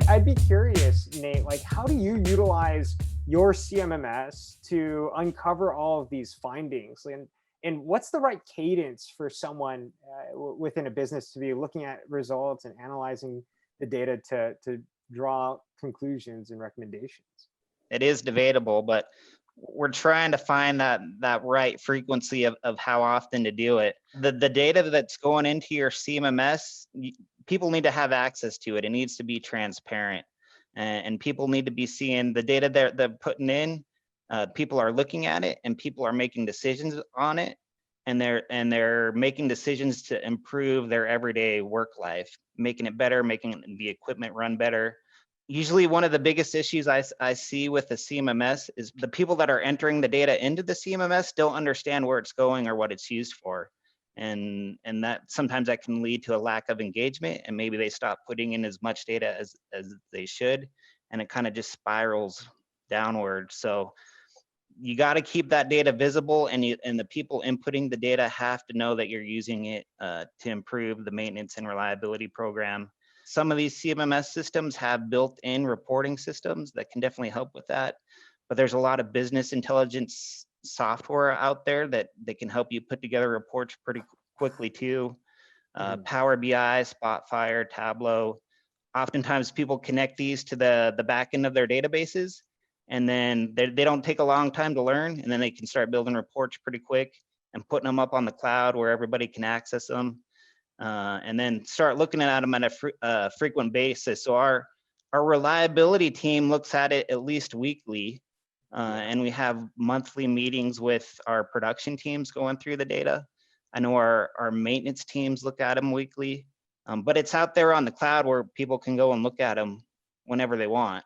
I'd be curious, Nate, like how do you utilize your CMMS to uncover all of these findings? And what's the right cadence for someone within a business to be looking at results and analyzing the data to draw conclusions and recommendations? It is debatable, but we're trying to find that right frequency of how often to do it. The data that's going into your CMMS, people need to have access to it. It needs to be transparent, and people need to be seeing the data they're putting in. People are looking at it, and people are making decisions on it, and they're making decisions to improve their everyday work life, making it better, making the equipment run better. Usually one of the biggest issues I see with the CMMS is the people that are entering the data into the CMMS don't understand where it's going or what it's used for. And that sometimes that can lead to a lack of engagement, and maybe they stop putting in as much data as they should, and it kind of just spirals downward. So you got to keep that data visible, and the people inputting the data have to know that you're using it to improve the maintenance and reliability program. Some of these CMMS systems have built-in reporting systems that can definitely help with that, but there's a lot of business intelligence software out there that can help you put together reports pretty quickly too. Power BI, Spotfire, Tableau. Oftentimes people connect these to the back end of their databases, and then they don't take a long time to learn, and then they can start building reports pretty quick and putting them up on the cloud where everybody can access them. And then start looking at them on a frequent basis. So our reliability team looks at it at least weekly, and we have monthly meetings with our production teams going through the data. I know our maintenance teams look at them weekly, but it's out there on the cloud where people can go and look at them whenever they want.